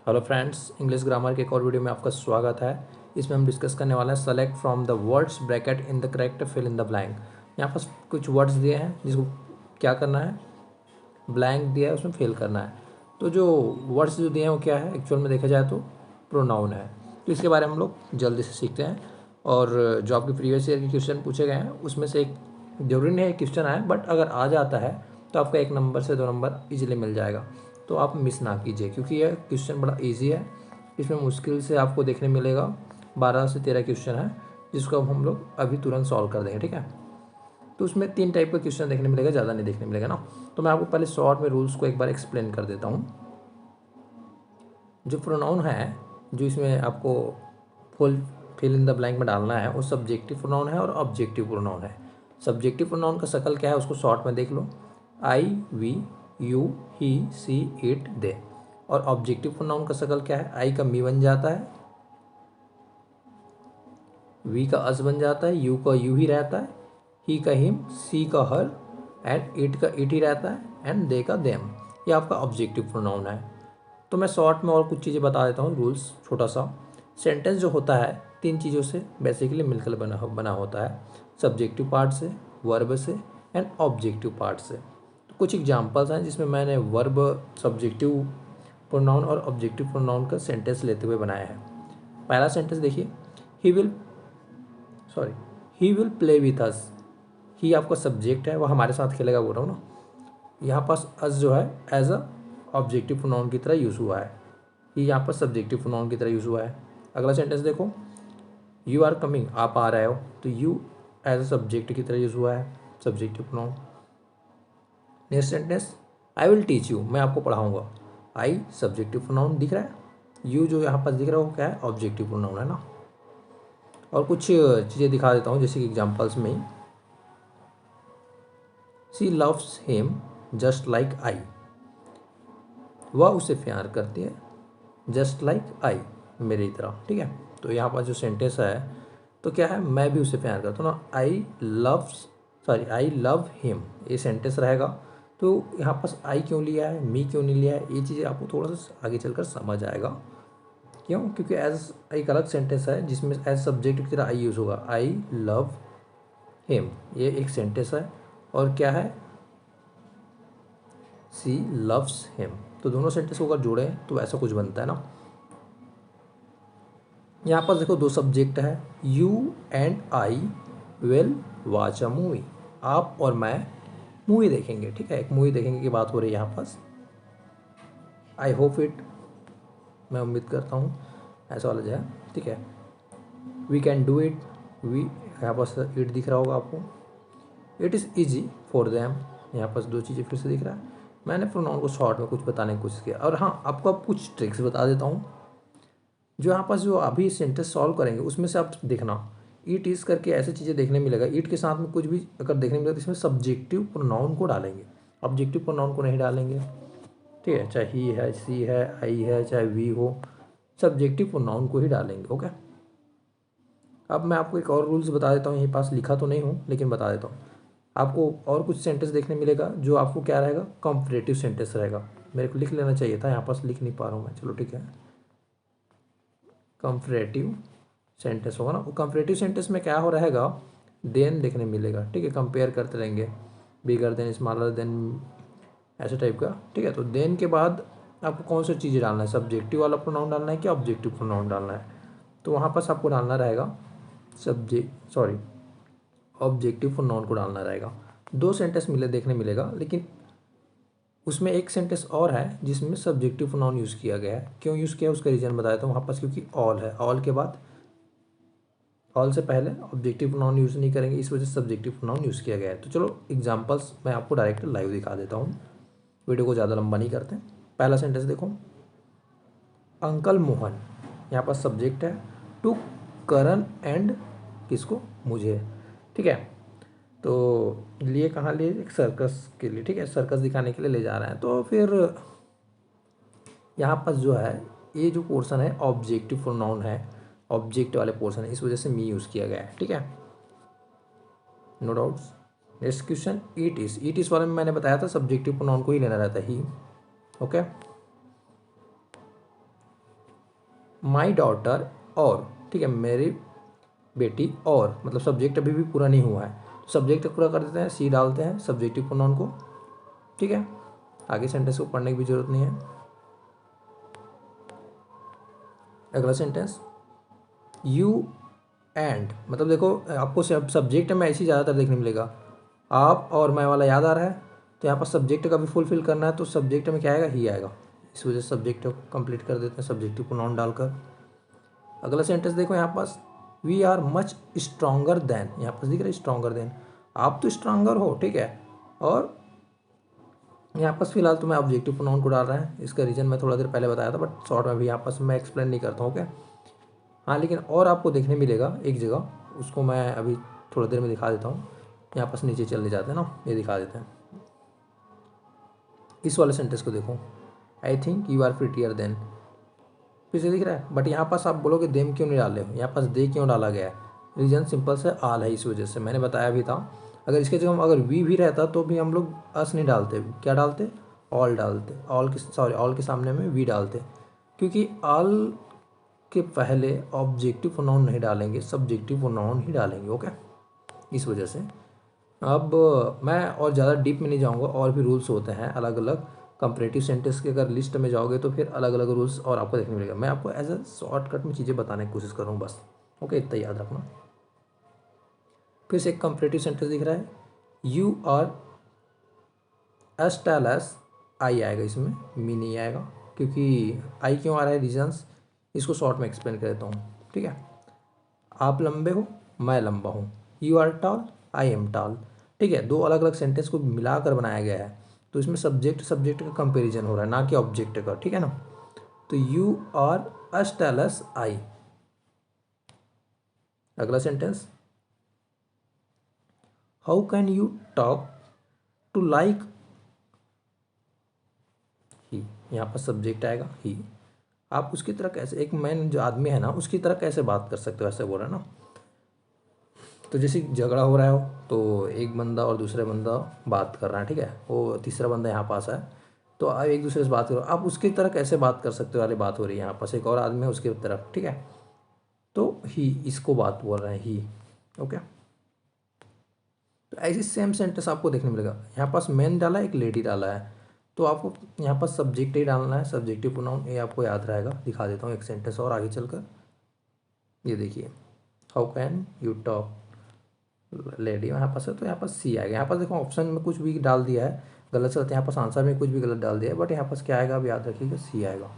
Hello friends, English grammar के एक और वीडियो में आपका स्वागत है। इसमें हम डिस्कस करने वाले हैं select from the words bracket in the correct fill in the blank. यहाँ पर कुछ वर्ड्स दिए हैं जिसको क्या करना है, ब्लैंक दिया है उसमें फिल करना है। तो जो वर्ड्स जो दिए हैं वो क्या है, एक्चुअल में देखा जाए तो प्रोनाउन है। तो इसके बारे में हम लोग जल्दी से सीखते हैं। और जो आपके प्रीवियस ईयर के क्वेश्चन पूछे गए हैं उसमें से एक जरूरी नहीं है क्वेश्चन आए, बट अगर आ जाता है तो आपका 1 नंबर से 2 नंबर इजीली मिल जाएगा। तो आप मिस ना कीजिए क्योंकि यह क्वेश्चन बड़ा इजी है। इसमें मुश्किल से आपको देखने मिलेगा 12 से 13 क्वेश्चन है जिसको अब हम लोग अभी तुरंत सॉल्व कर देंगे। ठीक है, तो उसमें 3 टाइप का क्वेश्चन देखने मिलेगा, ज़्यादा नहीं देखने मिलेगा ना। तो मैं आपको पहले शॉर्ट में रूल्स को एक बार एक्सप्लेन कर देता हूँ। जो प्रोनाउन है, जो इसमें आपको full fill in the blank में डालना है, वो सब्जेक्टिव प्रोनाउन है और ऑब्जेक्टिव प्रोनाउन है। सब्जेक्टिव प्रोनाउन का शक्ल क्या है उसको शॉर्ट में देख लो, I, we, you, he, she, it, they. और ऑब्जेक्टिव प्रोनाउन का शक्ल क्या है, आई का मी बन जाता है, वी का अस बन जाता है, यू का यू ही रहता है, ही का हिम, सी का हर, एंड इट का इट ही रहता है, एंड दे का देम। ये आपका ऑब्जेक्टिव प्रोनाउन है। तो मैं शॉर्ट में और कुछ चीज़ें बता देता हूँ, रूल्स छोटा सा। सेंटेंस जो होता है 3 चीज़ों से बेसिकली मिलकर बना होता है, सब्जेक्टिव पार्ट से, वर्ब से, एंड ऑब्जेक्टिव पार्ट से। तो कुछ एग्जांपल्स हैं जिसमें मैंने वर्ब, सब्जेक्टिव प्रोनाउन और ऑब्जेक्टिव प्रोनाउन का सेंटेंस लेते हुए बनाया है। पहला सेंटेंस देखिए, he will sorry he will play with us. He आपका सब्जेक्ट है, वह हमारे साथ खेलेगा बोल रहा हूँ ना। यहाँ पास अस जो है एज अ ऑब्जेक्टिव प्रोनाउन की तरह यूज़ हुआ है, ही यहाँ पर सब्जेक्टिव प्रोनाउन की तरह यूज़ हुआ है। अगला सेंटेंस देखो, यू आर कमिंग, आप आ रहे हो, तो यू एज अ सब्जेक्ट की तरह यूज़ हुआ है, subjective pronoun. Next sentence, I will teach you, मैं आपको पढ़ाऊंगा, आई सब्जेक्टिव प्रोनाउन दिख रहा है, यू जो यहाँ पर दिख रहा है वो क्या है, ऑब्जेक्टिव प्रोनाउन है ना। और कुछ चीज़ें दिखा देता हूँ जैसे कि एग्जाम्पल्स में ही, she loves him just like I, वह उसे प्यार करती है जस्ट लाइक आई, मेरी तरह। ठीक है, तो यहाँ पर जो सेंटेंस है तो क्या है, मैं भी उसे प्यार करता हूँ ना, आई लव हिम, ये सेंटेंस रहेगा। तो यहाँ पास आई क्यों लिया है, मी क्यों नहीं लिया है, ये चीज़ें आपको थोड़ा सा आगे चलकर समझ आएगा। क्यों, क्योंकि एज एक अलग सेंटेंस है जिसमें एज सब्जेक्ट की तरह आई यूज़ होगा, आई लव हिम, ये एक सेंटेंस है। और क्या है, सी लव्स हिम, तो दोनों सेंटेंस को अगर जोड़े तो ऐसा कुछ बनता है ना। यहाँ पर देखो 2 सब्जेक्ट है, you and I will watch a movie, आप और मैं मूवी देखेंगे। ठीक है, एक मूवी देखेंगे की बात हो रही है यहाँ पास। आई होप इट, मैं उम्मीद करता हूँ ऐसा वाला जो है। ठीक है, we can do it, we यहाँ पास इट दिख रहा होगा आपको, it is easy for them, यहाँ पास 2 चीज़ें फिर से दिख रहा है। मैंने प्रोनाउन को शॉर्ट में कुछ बताने की कोशिश किया। और हाँ, आपको अब कुछ ट्रिक्स बता देता हूँ। जो यहाँ पास जो अभी सेंटेंस सॉल्व करेंगे उसमें से आप देखना, ईट इज़ करके ऐसी चीज़ें देखने मिलेगा, ईट के साथ में कुछ भी अगर देखने मिलेगा तो इसमें सब्जेक्टिव प्रोनाउन को डालेंगे, ऑब्जेक्टिव प्रोनाउन को नहीं डालेंगे। ठीक है, चाहे ही है, सी है, आई है, चाहे वी हो, सब्जेक्टिव प्रोनाउन को ही डालेंगे। ओके, अब मैं आपको एक और रूल्स बता देता हूँ, यहीं पास लिखा तो नहीं हूँ लेकिन बता देता हूँ। आपको और कुछ सेंटेंस देखने मिलेगा जो आपको क्या रहेगा, कंपैरेटिव सेंटेंस रहेगा। मेरे को लिख लेना चाहिए था, यहाँ पास लिख नहीं पा रहा हूँ मैं, चलो ठीक है। कंपैरेटिव सेंटेंस होगा ना, वो कंपैरेटिव सेंटेंस में क्या हो रहेगा, देन देखने मिलेगा। ठीक है, कंपेयर करते रहेंगे, बिगर देन, स्मॉलर देन, ऐसे टाइप का। ठीक है, तो देन के बाद आपको कौन सी चीज़ें डालना है, सब्जेक्टिव वाला प्रोनाउन डालना है कि ऑब्जेक्टिव प्रोनाउन डालना है। तो वहाँ पास आपको डालना रहेगा ऑब्जेक्टिव प्रोनाउन को डालना रहेगा। 2 सेंटेंस देखने मिलेगा, लेकिन उसमें एक सेंटेंस और है जिसमें सब्जेक्टिव प्रोनाउन यूज़ किया गया है। क्यों यूज़ किया उसका रीज़न बताया था वहाँ पास, क्योंकि ऑल है, ऑल के बाद, ऑल से पहले ऑब्जेक्टिव प्रोनाउन यूज़ नहीं करेंगे, इस वजह से सब्जेक्टिव प्रोनाउन यूज़ किया गया है। तो चलो एग्जांपल्स मैं आपको डायरेक्ट लाइव दिखा देता हूँ, वीडियो को ज़्यादा लंबा नहीं करते। पहला सेंटेंस देखो, अंकल मोहन, यहाँ पर सब्जेक्ट है, टू करण एंड किसको, मुझे। ठीक है, तो लिए कहाँ लिए, एक सर्कस के लिए। ठीक है, सर्कस दिखाने के लिए ले जा रहे हैं। तो फिर यहाँ पर जो है ये जो पोर्शन है ऑब्जेक्टिव प्रोनाउन है, ऑब्जेक्ट वाले पोर्शन है, इस वजह से मी यूज़ किया गया है। ठीक है, नो डाउट्स। नेक्स्ट क्वेश्चन, ईट इस वाले में मैंने बताया था सब्जेक्टिव प्रोनाउन को ही लेना रहता है, ही। ओके, माई डॉटर और, ठीक है, मेरी बेटी और, मतलब सब्जेक्ट अभी भी पूरा नहीं हुआ है, तो सब्जेक्ट पूरा कर देते हैं, सी डालते हैं सब्जेक्टिव प्रोनाउन को, ठीक है। आगे सेंटेंस को पढ़ने की भी जरूरत नहीं है। अगला सेंटेंस, यू एंड, मतलब देखो आपको सब्जेक्ट में ऐसे ही ज़्यादातर देखने मिलेगा, आप और मैं वाला याद आ रहा है, तो यहाँ पर सब्जेक्ट का भी फुलफिल करना है, तो सब्जेक्ट में क्या आएगा, ही आएगा। इस वजह से सब्जेक्ट को कंप्लीट कर देते हैं सब्जेक्टिव प्रोनाउन डालकर। अगला सेंटेंस देखो यहाँ पास, we are much stronger than, यहाँ पास दिख रहा है स्ट्रॉन्गर देन, आप तो स्ट्रॉन्गर हो, ठीक है। और यहाँ पास फिलहाल तो मैं ऑब्जेक्टिव प्रोनाउन को डाल रहा है, इसका रीज़न मैं थोड़ा देर पहले बताया था, बट शॉर्ट में भी यहाँ पास मैं एक्सप्लेन नहीं करता हूँ, ओके। हाँ, लेकिन और आपको देखने मिलेगा एक जगह, उसको मैं अभी थोड़ी देर में दिखा देता हूँ। यहाँ पास नीचे चले जाते हैं ना, ये दिखा देते हैं। इस वाले सेंटेंस को देखो, I think you are prettier than, फिर से दिख रहा है, बट यहाँ पास आप बोलोगे देम क्यों नहीं डाले हो, यहाँ पास दे क्यों डाला गया है, रीज़न सिंपल से आल है, इस वजह से मैंने बताया भी था। अगर इसके जगह अगर वी भी रहता तो भी हम लोग अस नहीं डालते, क्या डालते, ऑल डालते, ऑल के सॉरी ऑल के सामने में वी डालते, क्योंकि ऑल के पहले ऑब्जेक्टिव प्रोनाउन नहीं डालेंगे, सब्जेक्टिव प्रोनाउन ही डालेंगे, ओके। इस वजह से अब मैं और ज़्यादा डीप में नहीं जाऊँगा, और भी रूल्स होते हैं अलग अलग कंपैरेटिव सेंटेंस के, अगर लिस्ट में जाओगे तो फिर अलग अलग रूल्स और आपको देखने मिलेगा। मैं आपको एज अ शॉर्टकट में चीज़ें बताने की कोशिश कर रहा हूँ बस, ओके, इतना याद रखना। फिर से एक कंपैरेटिव सेंटेंस दिख रहा है, you are us tell us, I आएगा इसमें, मी नहीं आएगा, क्योंकि आई क्यों आ रहा है, रीजन्स इसको शॉर्ट में एक्सप्लेन कर देता हूँ, ठीक है। आप लंबे हो, मैं लंबा हूँ, you are tall, I am tall, ठीक है। दो अलग अलग सेंटेंस को मिलाकर बनाया गया है, तो इसमें सब्जेक्ट सब्जेक्ट का कंपैरिजन हो रहा है, ना कि ऑब्जेक्ट का, ठीक है ना। तो you are us tell us I. अगला sentence, how can you talk to like he, यहाँ पर सब्जेक्ट आएगा ही, आप उसकी तरह कैसे, एक मैन जो आदमी है ना उसकी तरह कैसे बात कर सकते हो, ऐसे बोल रहा है ना। तो जैसे झगड़ा हो रहा हो, तो एक बंदा और दूसरा बंदा बात कर रहा है, ठीक है, वो तीसरा बंदा यहाँ पास है, तो आप एक दूसरे से बात करो, आप उसकी तरह कैसे बात कर सकते हो वाली बात हो रही है, यहाँ पास एक और आदमी है उसकी तरफ, ठीक है, तो ही इसको बात बोल रहे हैं, ही, ओके। तो ऐसी सेम सेंटेंस आपको देखने मिलेगा, यहाँ पास मैन डाला एक लेडी डाला है, तो आपको यहाँ पास सब्जेक्ट ही डालना है, सब्जेक्टिव प्रोनाउन, ये आपको याद रहेगा। दिखा देता हूँ एक सेंटेंस और आगे चलकर, ये देखिए, how can you talk lady, यहाँ पास है तो यहाँ पास सी आएगा। यहाँ पास देखो ऑप्शन में कुछ भी डाल दिया है गलत से, यहाँ पास आंसर में कुछ भी गलत डाल दिया है, बट यहाँ पास क्या आएगा अब याद रखिएगा, सी आएगा।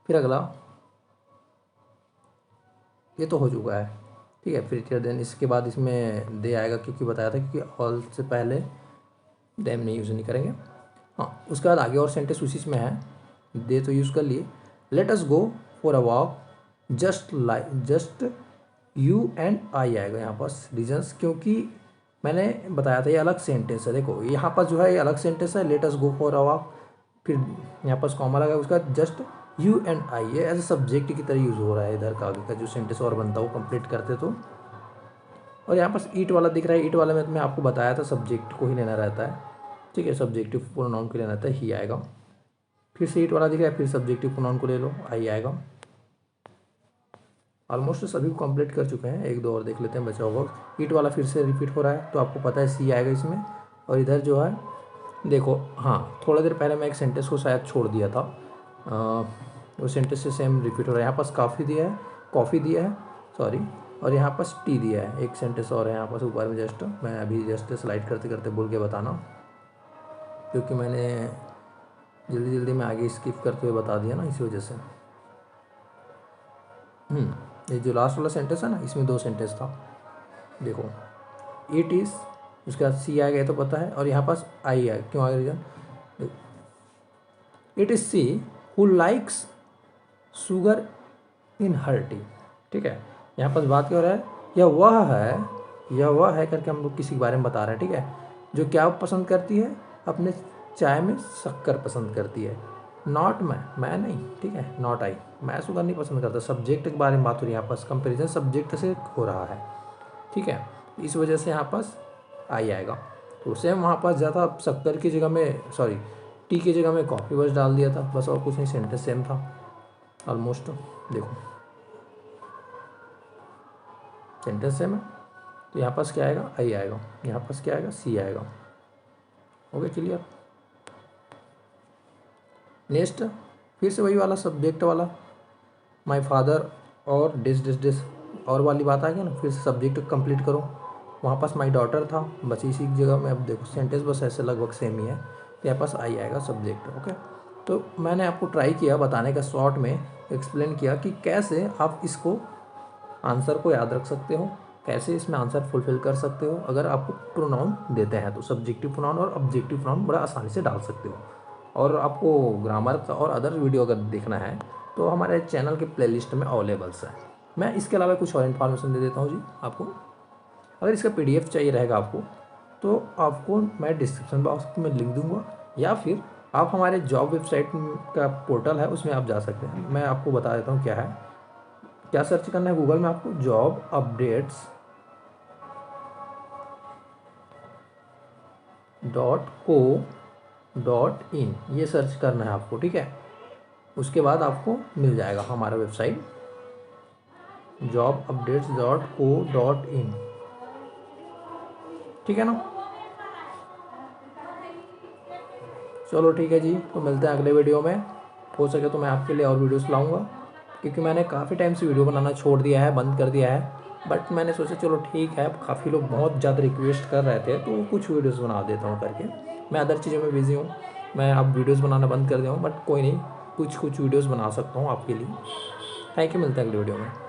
फिर अगला, ये तो हो चुका है, ठीक है, फिर देन इसके बाद इसमें दे आएगा, क्योंकि बताया था क्योंकि ऑल से पहले देम नहीं यूज़ नहीं करेंगे। हाँ, उसके बाद आगे और सेंटेंस उसी में है, दे तो यूज़ कर लिए, let us go for a walk just you and I आएगा यहाँ पास, रीजन्स क्योंकि मैंने बताया था ये अलग सेंटेंस है, देखो यहाँ पास जो है ये अलग सेंटेंस है, let us go for a walk, फिर यहाँ पास कॉमा लगा, उसका जस्ट यू एंड आई, ये एज ए सब्जेक्ट की तरह यूज़ हो रहा है, इधर का आगे का जो सेंटेंस और बनता है वो कंप्लीट करते तो। और यहाँ पास ईट वाला दिख रहा है, ईट वाले में मैं आपको बताया था सब्जेक्ट को ही लेना रहता है, ठीक है, सब्जेक्टिव प्रोनाउन को लेना रहता है, ही आएगा। फिर से ईट वाला दिख रहा है, फिर सब्जेक्टिव प्रोनाउन को ले लो, आई आएगा। ऑलमोस्ट सभी को कंप्लीट कर चुके हैं, एक दो और देख लेते हैं बचा होगा। ईट वाला फिर से रिपीट हो रहा है, तो आपको पता है सी आएगा इसमें। और इधर जो है देखो, हाँ थोड़ा देर पहले मैं एक सेंटेंस को शायद छोड़ दिया था, वो सेंटेंस से सेम रिपीट हो रहा है। यहाँ पास काफ़ी दिया है, कॉफ़ी दिया है, सॉरी, और यहाँ पास टी दिया है, एक सेंटेंस और है यहाँ पास ऊपर में, जस्ट मैं अभी जस्ट स्लाइड करते करते बोल के बताना, क्योंकि मैंने जल्दी जल्दी में आगे स्किप करते हुए बता दिया ना, इसी वजह से। ये जो लास्ट वाला सेंटेंस है ना, इसमें दो सेंटेंस था, देखो इट इज़, उसके बाद सी आ गया तो पता है, और यहाँ पास आई है, क्यों आ गया reason, it is she who likes sugar in her tea, ठीक है। यहाँ पास बात क्या हो रहा है, यह वह है करके हम लोग किसी के बारे में बता रहे हैं, ठीक है, जो क्या पसंद करती है, अपने चाय में शक्कर पसंद करती है, नॉट मैं नहीं, ठीक है, नॉट आई, मैं शुगर नहीं पसंद करता, सब्जेक्ट के बारे में बात हो रही है, यहाँ पास कंपेरिजन सब्जेक्ट से हो रहा है, ठीक है, इस वजह से यहाँ पास आई आएगा। तो सेम वहाँ पास ज़्यादा शक्कर की जगह में सॉरी टी की जगह में कॉफ़ी बस डाल दिया था, बस और कुछ नहीं, सेंटेंस सेम था ऑलमोस्ट। देखो सेंटेंस सेम है, तो यहाँ पास क्या आएगा, आई आएगा, यहाँ पास क्या आएगा, सी आएगा। Okay clear. नेक्स्ट फिर से वही वाला सब्जेक्ट वाला, माय फादर और डिस डिस डिस और वाली बात आ गई ना, फिर से सब्जेक्ट कंप्लीट करो। वहाँ पास माय डॉटर था, बस इसी जगह में अब देखो सेंटेंस बस ऐसे लगभग सेम ही है, तो यहाँ पास आई आएगा सब्जेक्ट। ओके, तो मैंने आपको ट्राई किया बताने का, शॉर्ट में एक्सप्लेन किया कि कैसे आप इसको आंसर को याद रख सकते हो, कैसे इसमें आंसर फुलफिल कर सकते हो। अगर आपको प्रोनाउन देते हैं तो सब्जेक्टिव प्रोनाउन और ऑब्जेक्टिव प्रोनाउन बड़ा आसानी से डाल सकते हो। और आपको ग्रामर का और अदर वीडियो अगर देखना है तो हमारे चैनल के प्लेलिस्ट में अवेलेबल्स है। मैं इसके अलावा कुछ और इन्फॉर्मेशन दे देता हूँ जी आपको। अगर इसका PDF चाहिए रहेगा आपको तो आपको मैं डिस्क्रिप्शन बॉक्स में लिंक दूंगा, या फिर आप हमारे जॉब वेबसाइट का पोर्टल है उसमें आप जा सकते हैं। मैं आपको बता देता हूँ क्या है, क्या सर्च करना है गूगल में आपको, जॉब अपडेट्स .co.in ये सर्च करना है आपको, ठीक है। उसके बाद आपको मिल जाएगा हमारा वेबसाइट jobupdates.co.in, ठीक है ना। चलो ठीक है जी, तो मिलते हैं अगले वीडियो में। हो सके तो मैं आपके लिए और वीडियोस लाऊंगा, क्योंकि मैंने काफ़ी टाइम से वीडियो बनाना छोड़ दिया है, बंद कर दिया है। बट मैंने सोचा चलो ठीक है, अब काफ़ी लोग बहुत ज़्यादा रिक्वेस्ट कर रहे थे तो कुछ वीडियोस बना देता हूँ करके। मैं अदर चीज़ों में बिज़ी हूँ, मैं अब वीडियोस बनाना बंद कर दिया हूँ, बट कोई नहीं, कुछ वीडियोस बना सकता हूँ आपके लिए। थैंक यू, मिलता है अगले वीडियो में।